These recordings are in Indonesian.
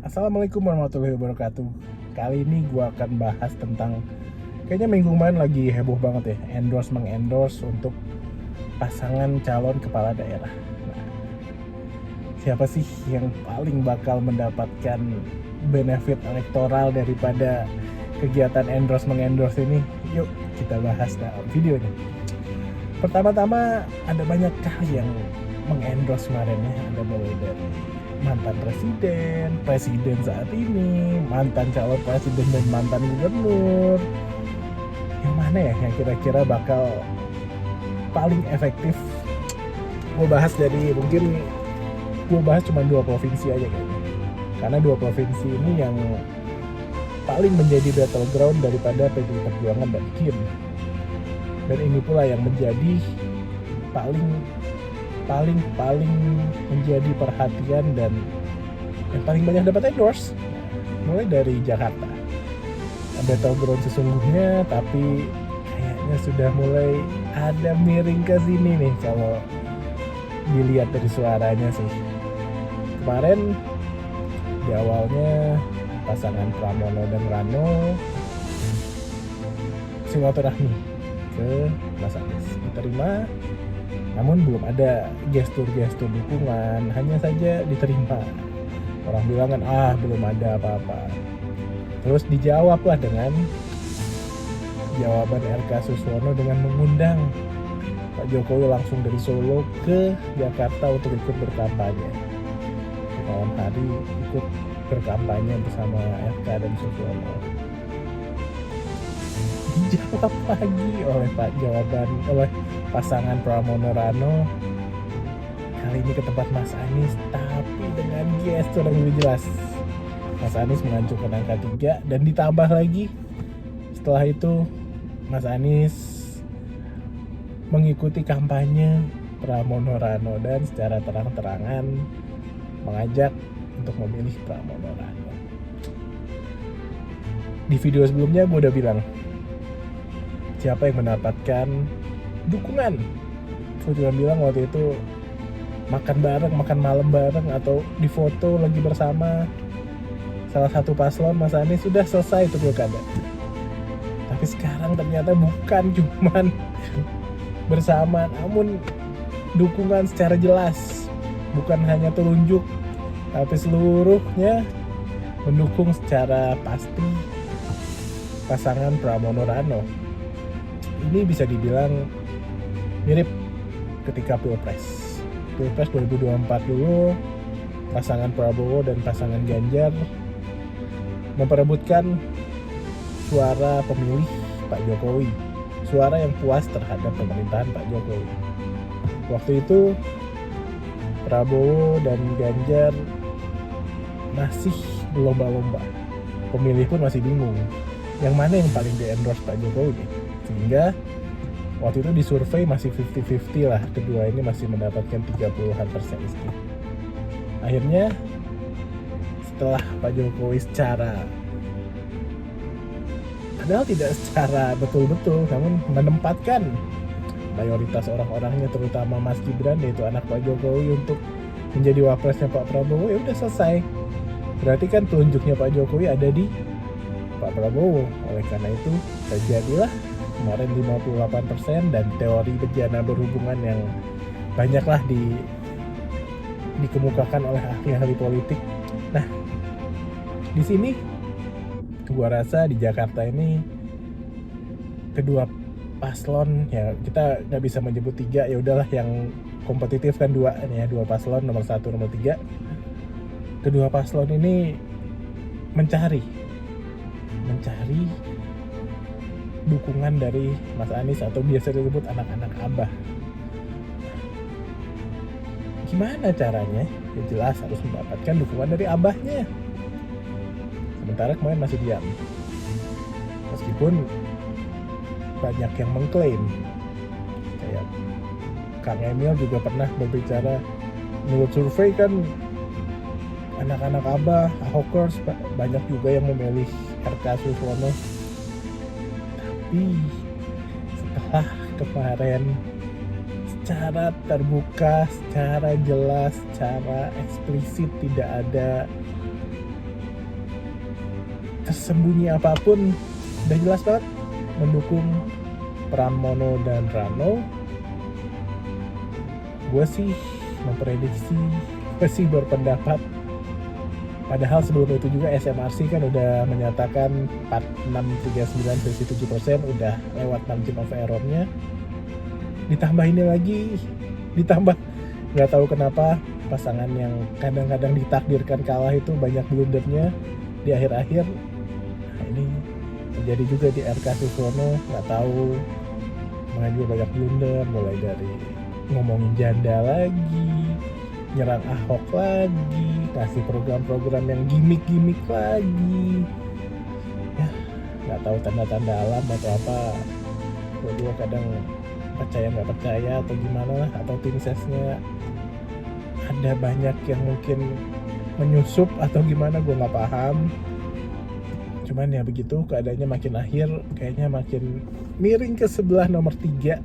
Assalamualaikum warahmatullahi wabarakatuh. Kali ini gue akan bahas tentang, kayaknya minggu kemarin lagi heboh banget ya, mengendorse untuk pasangan calon kepala daerah. Nah, siapa sih yang paling bakal mendapatkan benefit elektoral daripada kegiatan mengendorse ini? Yuk kita bahas dalam video ini. Pertama-tama, ada banyak kali yang mengendorse kemarin ya. Ada mulai dari mantan presiden saat ini, mantan calon presiden dan mantan gubernur. Yang mana ya yang kira-kira bakal paling efektif? Gue bahas cuma 2 provinsi aja kayaknya. Karena 2 provinsi ini yang paling menjadi battleground daripada PDI Perjuangan dan KIM. Dan ini pula yang menjadi paling menjadi perhatian dan yang paling banyak dapat endorse. Mulai dari Jakarta, battleground sesungguhnya, tapi kayaknya sudah mulai ada miring ke sini nih kalau dilihat dari suaranya sih. Kemarin di awalnya pasangan Pramono dan Rano silaturahmi ke Mas Anies diterima, namun belum ada gestur-gestur dukungan, hanya saja diterima. Orang bilang kan belum ada apa-apa. Terus dijawablah dengan jawaban RK Suswono dengan mengundang Pak Jokowi langsung dari Solo ke Jakarta untuk ikut berkampanye. Di malam hari ikut berkampanye bersama RK dan Suswono. Dijawab lagi oleh pasangan Pramono Rano, kali ini ke tempat Mas Anies, tapi dengan gestur yang lebih jelas. Mas Anies mengajukan angka 3 dan ditambah lagi setelah itu Mas Anies mengikuti kampanye Pramono Rano dan secara terang-terangan mengajak untuk memilih Pramono Rano. Di video sebelumnya gue udah bilang siapa yang mendapatkan dukungan. Gue juga bilang waktu itu makan malam bareng atau di foto lagi bersama salah satu paslon Mas Anies, sudah selesai itu pilkada. Tapi sekarang ternyata bukan cuman bersama, namun dukungan secara jelas, bukan hanya telunjuk, tapi seluruhnya mendukung secara pasti pasangan Pramono Rano. Ini bisa dibilang mirip ketika Pilpres 2024 dulu, pasangan Prabowo dan pasangan Ganjar memperebutkan suara pemilih Pak Jokowi, suara yang puas terhadap pemerintahan Pak Jokowi. Waktu itu Prabowo dan Ganjar masih berlomba-lomba, pemilih pun masih bingung yang mana yang paling di-endorse Pak Jokowi nih. Sehingga waktu itu di survei masih 50-50 lah, kedua ini masih mendapatkan 30% sekian. Akhirnya setelah Pak Jokowi padahal tidak secara betul-betul, namun menempatkan mayoritas orang-orangnya, terutama Mas Gibran yaitu anak Pak Jokowi, untuk menjadi wapresnya Pak Prabowo, ya udah selesai. Berarti kan telunjuknya Pak Jokowi ada di Pak Prabowo. Oleh karena itu terjadilah kemarin 58% dan teori bejana berhubungan yang banyaklah dikemukakan oleh ahli-ahli politik. Nah, di sini gua rasa di Jakarta ini kedua paslon, ya kita nggak bisa menyebut 3, ya udahlah yang kompetitif kan 2 nih ya, 2 paslon nomor 1 nomor 3. Kedua paslon ini mencari dukungan dari Mas Anies atau biasa disebut anak-anak Abah. Gimana caranya? Ya jelas harus mendapatkan dukungan dari abahnya. Sementara kemarin masih diam. Meskipun banyak yang mengklaim, kayak Kang Emil juga pernah berbicara, menurut survei kan anak-anak Abah, Ahokers banyak juga yang memilih RK Suswono. Tapi setelah kemarin secara terbuka, secara jelas, secara eksplisit tidak ada tersembunyi apapun udah jelas banget mendukung Pramono dan Rano. Gue sih memprediksi, gue sih berpendapat, padahal sebelum itu juga SMRC kan udah menyatakan 4639,7% udah lewat margin of error-nya. Ditambah ini lagi, ditambah nggak tahu kenapa pasangan yang kadang-kadang ditakdirkan kalah itu banyak blundernya di akhir-akhir. Nah, ini terjadi juga di RK Susono, nggak tahu mana dia banyak blunder, mulai dari ngomongin janda lagi, nyerang Ahok lagi, kasih program-program yang gimmick-gimmick lagi. Ya, nggak tahu tanda-tanda alam atau apa. Gue kadang percaya nggak percaya atau gimana lah, atau tim sesnya ada banyak yang mungkin menyusup atau gimana, gue nggak paham. Cuman ya begitu keadaannya, makin akhir kayaknya makin miring ke sebelah nomor 3.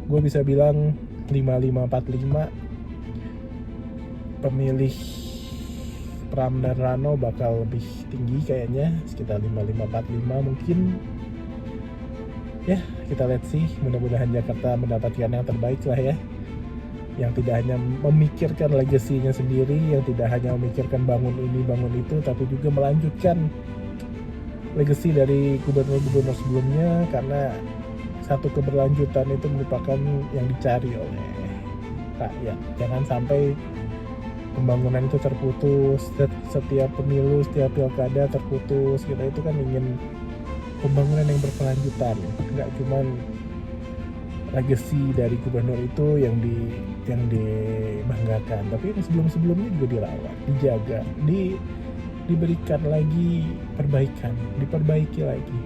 Gue bisa bilang 5545 pemilih Pram dan Rano bakal lebih tinggi kayaknya, sekitar 5545 mungkin. Ya, kita lihat sih, mudah-mudahan Jakarta mendapatkan yang terbaik lah ya. Yang tidak hanya memikirkan legasinya sendiri, yang tidak hanya memikirkan bangun ini, bangun itu, tapi juga melanjutkan legasi dari gubernur-gubernur sebelumnya, karena satu keberlanjutan itu merupakan yang dicari oleh rakyat. Jangan sampai pembangunan itu terputus, setiap pemilu, setiap pilkada terputus. Kita itu kan ingin pembangunan yang berkelanjutan, nggak cuman legacy dari gubernur itu yang dibanggakan, tapi yang sebelum-sebelumnya juga dirawat, dijaga, diberikan lagi perbaikan, diperbaiki lagi.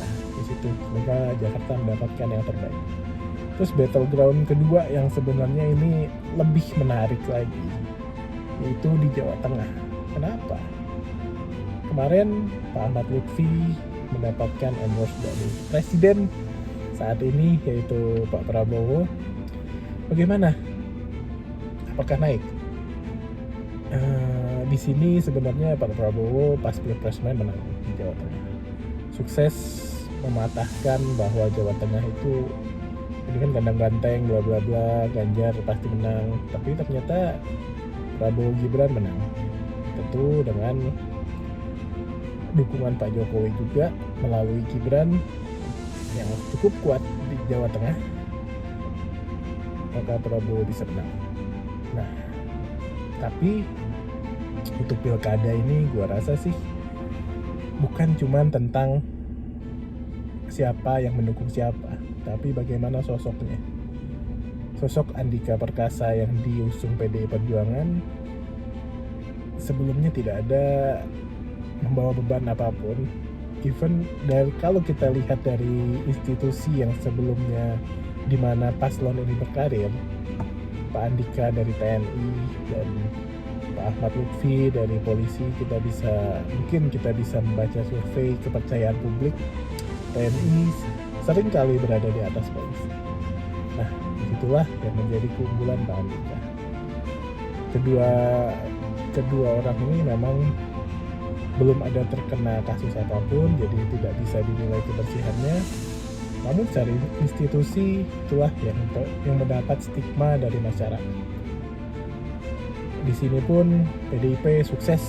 Nah, di situ semoga Jakarta mendapatkan yang terbaik. Terus battleground kedua yang sebenarnya ini lebih menarik lagi, yaitu di Jawa Tengah. Kenapa? Kemarin Pak Ahmad Lutfi mendapatkan endorse dari Presiden saat ini, yaitu Pak Prabowo. Bagaimana? Apakah naik? Di sini sebenarnya Pak Prabowo pas Pilpres menang di Jawa Tengah. Sukses mematahkan bahwa Jawa Tengah itu ini kan kandang banteng, bla bla bla, Ganjar pasti menang. Tapi ternyata Prabowo Gibran menang. Tentu dengan dukungan Pak Jokowi juga melalui Gibran yang cukup kuat di Jawa Tengah, maka Prabowo bisa menang. Nah, tapi untuk pilkada ini gua rasa sih bukan cuman tentang siapa yang mendukung siapa, tapi bagaimana sosoknya. Sosok Andika Perkasa yang diusung PDI Perjuangan sebelumnya tidak ada membawa beban apapun. Even dari kalau kita lihat dari institusi yang sebelumnya di mana paslon ini berkarir, Pak Andika dari TNI dan Pak Ahmad Lutfi dari polisi, mungkin kita bisa membaca survei kepercayaan publik, TNI sering kali berada di atas polisi. Nah, itulah yang menjadi keunggulan Pak Andika. Kedua orang ini memang belum ada terkena kasus apapun, jadi tidak bisa dinilai kebersihannya. Namun cari institusi itulah yang mendapat stigma dari masyarakat. Di sini pun PDIP sukses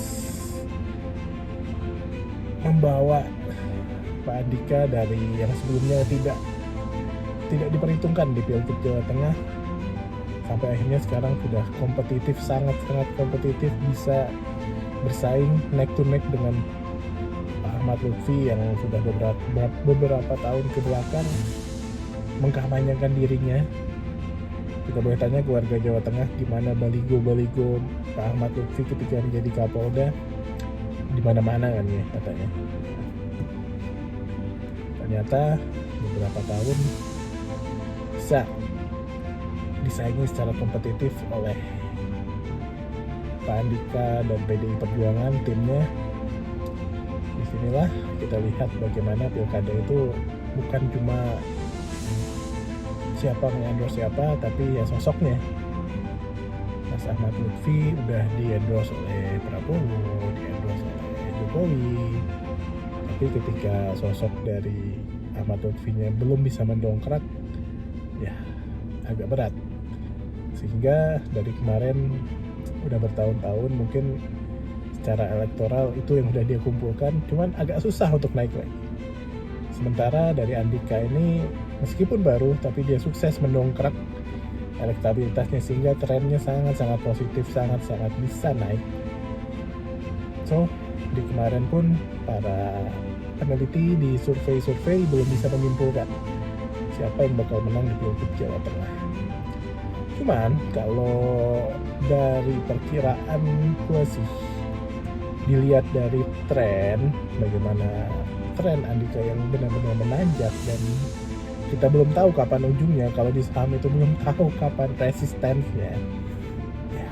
membawa Pak Andika dari yang sebelumnya tidak diperhitungkan di Pilgub Jawa Tengah, sampai akhirnya sekarang sudah kompetitif, sangat-sangat kompetitif, bisa bersaing neck to neck dengan Pak Ahmad Lutfi yang sudah beberapa tahun ke belakang mengkampanyekan dirinya. Kita boleh tanya ke warga Jawa Tengah gimana baligo Pak Ahmad Lutfi ketika menjadi Kapolda, di mana-mana kan ya katanya. Ternyata beberapa tahun bisa disaingi secara kompetitif oleh Pak Andika dan PDI Perjuangan timnya. Disinilah kita lihat bagaimana pilkada itu bukan cuma siapa mengendorse siapa, tapi ya sosoknya. Mas Ahmad Lutfi udah di-endorse oleh Prabowo, di-endorse oleh Jokowi. Tapi ketika sosok dari Ahmad Lutfi-nya belum bisa mendongkrak, ya agak berat. Sehingga dari kemarin udah bertahun-tahun mungkin secara elektoral itu yang udah dia kumpulkan, cuman agak susah untuk naik lagi. Sementara dari Andika ini meskipun baru, tapi dia sukses mendongkrak elektabilitasnya sehingga trennya sangat-sangat positif, sangat-sangat bisa naik. So, di kemarin pun para peneliti di survei-survei belum bisa menyimpulkan siapa yang bakal menang di Pilgub Jawa Tengah. Cuman kalau dari perkiraan gue sih, dilihat dari tren, bagaimana tren Andika yang benar-benar menanjak dan kita belum tahu kapan ujungnya. Kalau di saham itu belum tahu kapan resistensinya, ya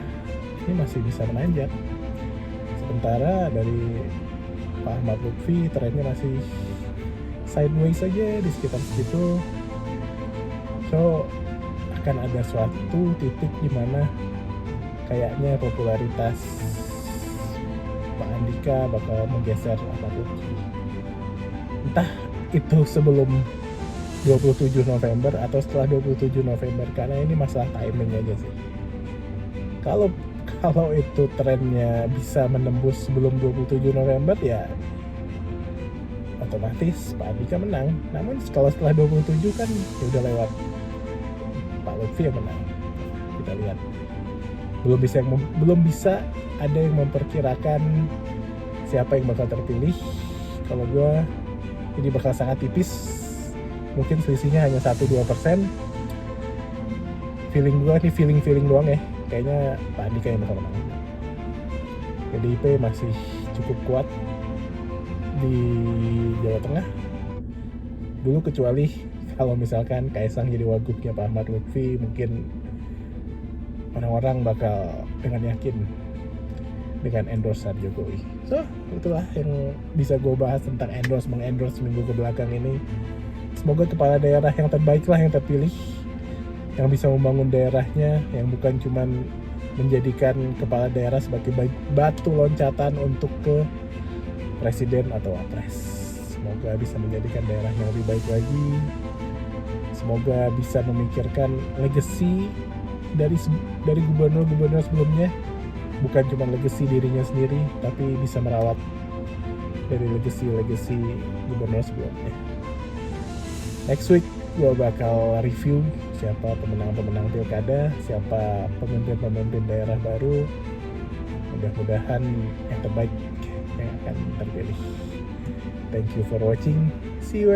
ini masih bisa menanjak. Sementara dari Pak Ahmad Lutfi trennya masih sideways saja di sekitar situ. So akan ada suatu titik di mana kayaknya popularitas Pak Andika bakal menggeser Ahmad Lutfi. Entah itu sebelum 27 November atau setelah 27 November, karena ini masalah timing aja sih. Kalau itu trennya bisa menembus sebelum 27 November, ya otomatis Pak Andika menang. Namun kalau setelah 27 kan ya udah lewat, Pak Lutfi yang menang. Kita lihat. Belum bisa ada yang memperkirakan siapa yang bakal terpilih. Kalau gue ini bakal sangat tipis. Mungkin selisihnya hanya 1-2%. Feeling gue nih, feeling doang ya. Kayaknya Pak Andika yang bakal menang. PDIP masih cukup kuat di Jawa Tengah. Dulu kecuali kalau misalkan Kaisang jadi wagubnya Pak Ahmad Lutfi, mungkin orang-orang bakal dengan yakin dengan endorsean Jokowi. So, itulah yang bisa gue bahas tentang mengendorse minggu kebelakang ini. Semoga kepala daerah yang terbaik lah yang terpilih, yang bisa membangun daerahnya, yang bukan cuman menjadikan kepala daerah sebagai batu loncatan untuk ke presiden atau wapres. Semoga bisa menjadikan daerahnya lebih baik lagi. Semoga bisa memikirkan legacy dari gubernur-gubernur sebelumnya, bukan cuma legacy dirinya sendiri, tapi bisa merawat dari legacy gubernur sebelumnya. Next week gue bakal review siapa pemenang-pemenang pilkada, siapa pemimpin-pemimpin daerah baru. Mudah-mudahan yang terbaik yang akan terpilih. Thank you for watching. See you.